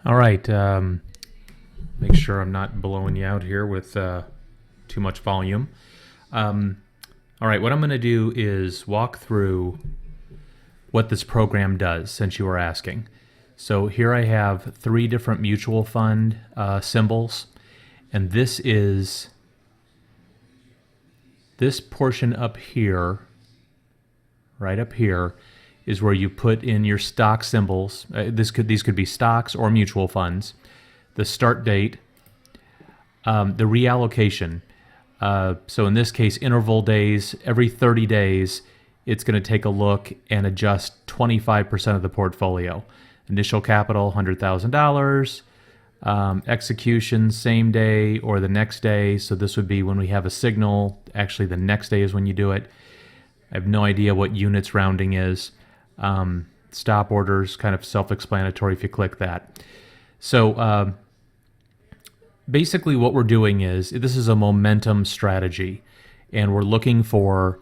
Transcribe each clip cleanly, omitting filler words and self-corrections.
All right. Make sure I'm not blowing you out here with too much volume. All right, what I'm going to do is walk through what this program does, since you were asking. So here I have 3 different mutual fund symbols, and this portion up here, right up here, is where you put in your stock symbols. These could be stocks or mutual funds. The start date, the reallocation. So in this case, interval days. Every 30 days, it's going to take a look and adjust 25% of the portfolio. Initial capital, $100,000. Execution, same day or the next day. So this would be when we have a signal. Actually, the next day is when you do it. I have no idea what units rounding is. Stop orders, kind of self-explanatory if you click that. So basically what we're doing is, this is a momentum strategy, and we're looking for,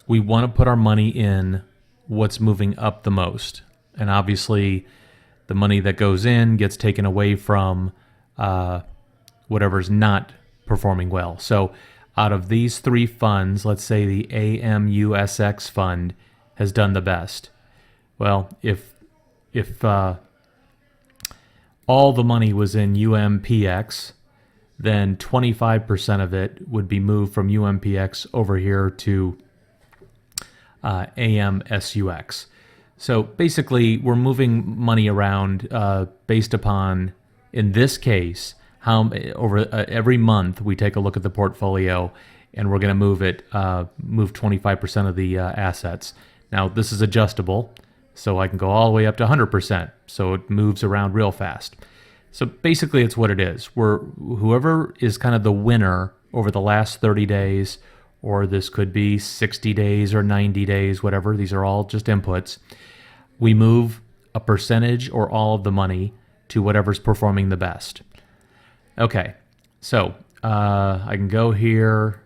we want to put our money in what's moving up the most. And obviously the money that goes in gets taken away from whatever's not performing well. So out of these 3 funds, let's say the AMUSX fund has done the best. Well, if all the money was in UMPX, then 25% of it would be moved from UMPX over here to AMSUX. So basically, we're moving money around based upon, in this case, how over every month we take a look at the portfolio, and we're going to move 25% of the assets. Now this is adjustable, so I can go all the way up to 100%. So it moves around real fast. So basically, it's what it is. Whoever is kind of the winner over the last 30 days, or this could be 60 days or 90 days, whatever. These are all just inputs. We move a percentage or all of the money to whatever's performing the best. Okay, so I can go here.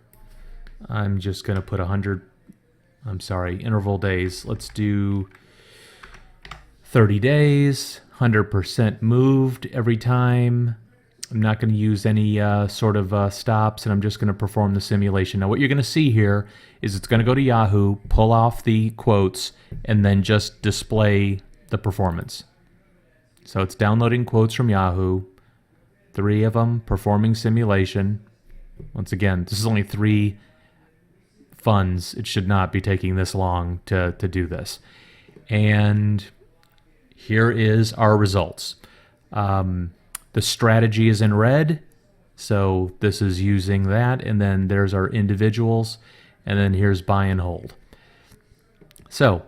I'm just going to put 100, interval days. Let's do 30 days, 100% moved every time. I'm not going to use any sort of stops, and I'm just going to perform the simulation. Now what you're going to see here is it's going to go to Yahoo, pull off the quotes, and then just display the performance. So it's downloading quotes from Yahoo. 3 of them, performing simulation. Once again, this is only 3 funds. It should not be taking this long to do this. And here is our results. The strategy is in red, so this is using that, and then there's our individuals, and then here's buy and hold. So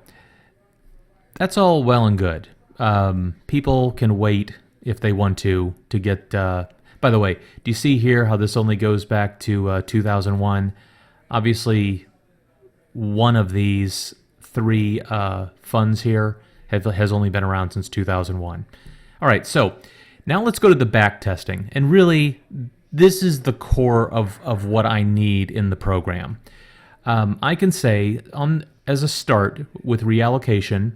that's all well and good. People can wait if they want to get, by the way, do you see here how this only goes back to 2001? Obviously, one of these 3 funds here has only been around since 2001. All right, so now let's go to the back testing. And really, this is the core of what I need in the program. I can say, as a start with reallocation,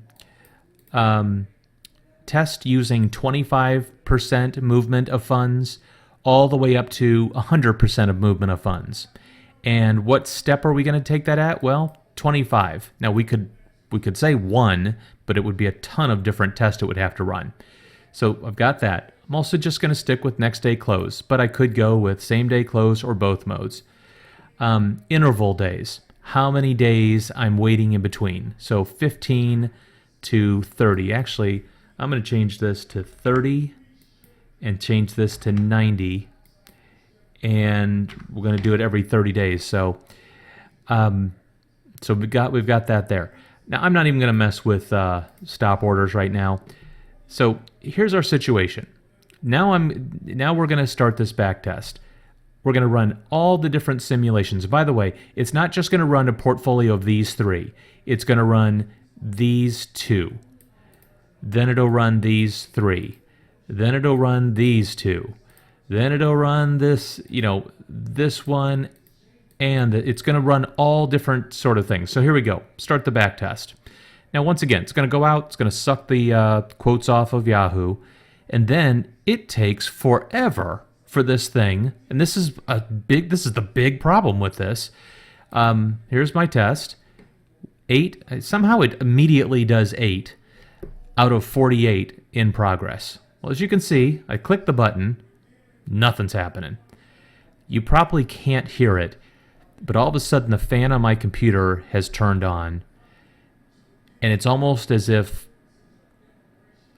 test using 25% movement of funds all the way up to 100% of movement of funds. And what step are we going to take that at? Well, 25. Now we could say 1, but it would be a ton of different tests it would have to run. So I've got that. I'm also just going to stick with next day close, but I could go with same day close or both modes. Interval days. How many days I'm waiting in between? So 15 to 30. Actually, I'm going to change this to 30 and change this to 90, and we're going to do it every 30 days. So we've got that there. Now I'm not even going to mess with stop orders right now. So here's our situation. Now we're going to start this back test. We're going to run all the different simulations. By the way, it's not just going to run a portfolio of these 3. It's going to run these 2. Then it'll run these 3. Then it'll run these 2. Then it'll run this, this one, and it's going to run all different sort of things. So here we go. Start the back test. Now, once again, it's going to go out, it's going to suck the quotes off of Yahoo, and then it takes forever for this thing, and this is the big problem with this. Here's my test. 8, somehow it immediately does 8 out of 48 in progress. Well, as you can see, I click the button, nothing's happening. You probably can't hear it, but all of a sudden the fan on my computer has turned on, and it's almost as if,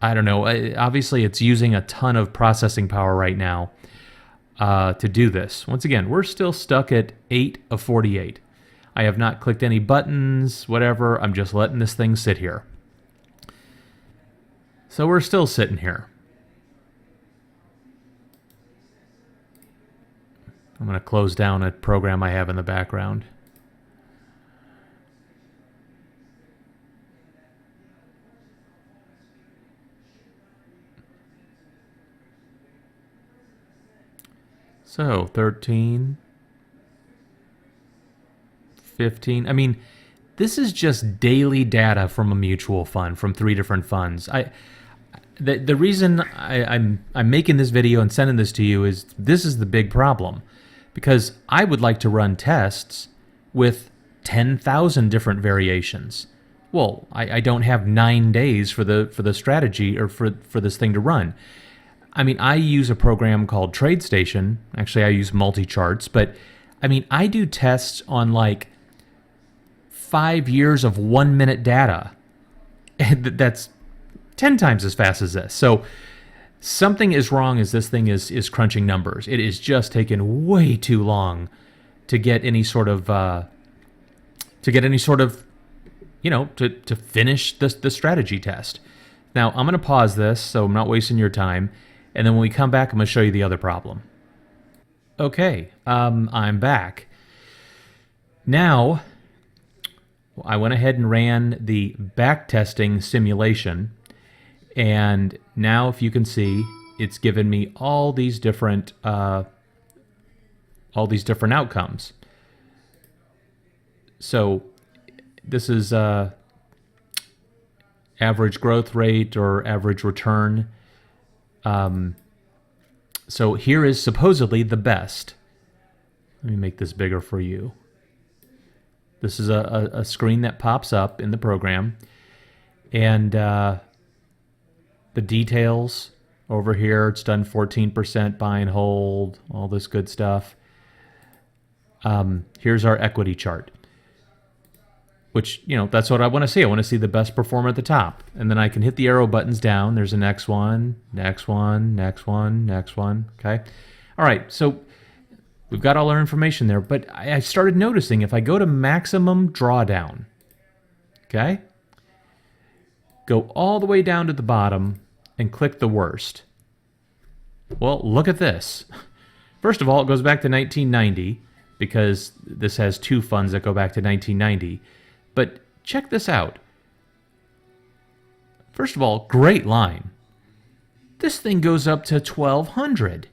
I don't know, obviously it's using a ton of processing power right now to do this. Once again, we're still stuck at 8 of 48. I have not clicked any buttons, whatever. I'm just letting this thing sit here. So we're still sitting here. I'm going to close down a program I have in the background. So 13, 15. I mean, this is just daily data from a mutual fund, from 3 different funds. The reason I'm making this video and sending this to you is this is the big problem, because I would like to run tests with 10,000 different variations. Well, I don't have 9 days for the strategy or for this thing to run. I mean, I use a program called TradeStation. Actually, I use multi-charts, but I mean, I do tests on like 5 years of 1 minute data. That's 10 times as fast as this. So something is wrong as this thing is crunching numbers. It is just taking way too long to get any sort of to finish the strategy test. Now, I'm going to pause this so I'm not wasting your time. And then when we come back, I'm going to show you the other problem. Okay, I'm back. Now, I went ahead and ran the backtesting simulation. And now, if you can see, it's given me all these different outcomes. So this is average growth rate or average return. So here is supposedly the best. Let me make this bigger for you. This is a screen that pops up in the program, and the details over here, it's done 14% buy and hold, all this good stuff. Here's our equity chart, which, that's what I want to see. I want to see the best performer at the top. And then I can hit the arrow buttons down. There's a next one, next one, next one, next one. Okay. All right. So we've got all our information there. But I started noticing if I go to maximum drawdown, okay, go all the way down to the bottom and click the worst. Well, look at this. First of all, it goes back to 1990 because this has 2 funds that go back to 1990. But check this out. First of all, great line. This thing goes up to 1,200.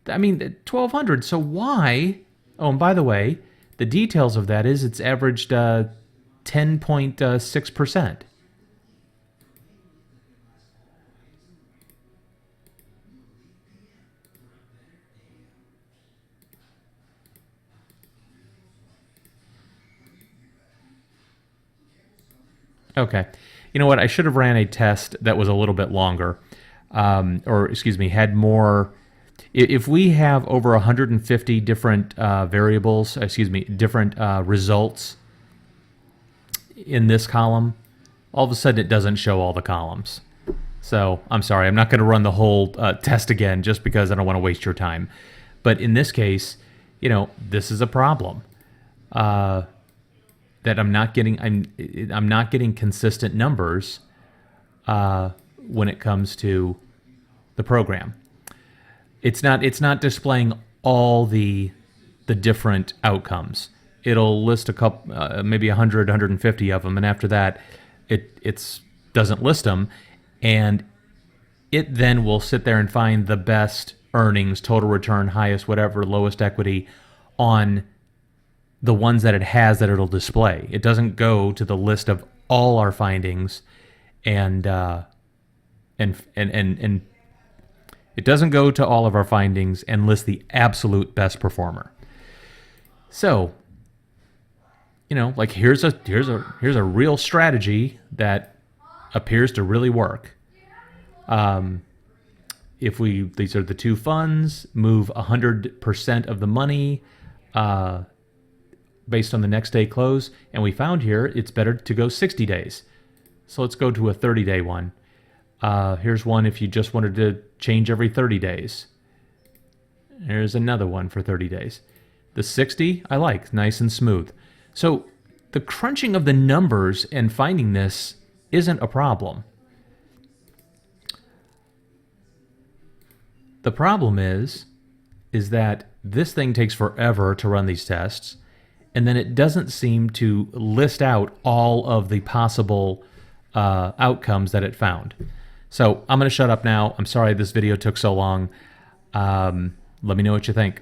I mean, 1,200. So why? Oh, and by the way, the details of that is it's averaged 10.6%. Okay. You know what? I should have ran a test that was a little bit longer, had more. If we have over 150 different different results in this column, all of a sudden it doesn't show all the columns. So I'm sorry, I'm not going to run the whole test again just because I don't want to waste your time. But in this case, this is a problem. That I'm not getting consistent numbers when it comes to the program. It's not displaying all the different outcomes. It'll list a couple, maybe 100, 150 of them, and after that, it doesn't list them, and it then will sit there and find the best earnings, total return, highest whatever, lowest equity on the ones that it has that it'll display. It doesn't go to the list of all our findings, and it doesn't go to all of our findings and list the absolute best performer. So, like here's a real strategy that appears to really work. These are the two funds, move 100% of the money based on the next day close, and we found here it's better to go 60 days. So let's go to a 30-day one. Here's one if you just wanted to change every 30 days. Here's another one for 30 days. The 60 I like, nice and smooth. So the crunching of the numbers and finding this isn't a problem. The problem is that this thing takes forever to run these tests, and then it doesn't seem to list out all of the possible outcomes that it found. So I'm going to shut up now. I'm sorry this video took so long. Let me know what you think.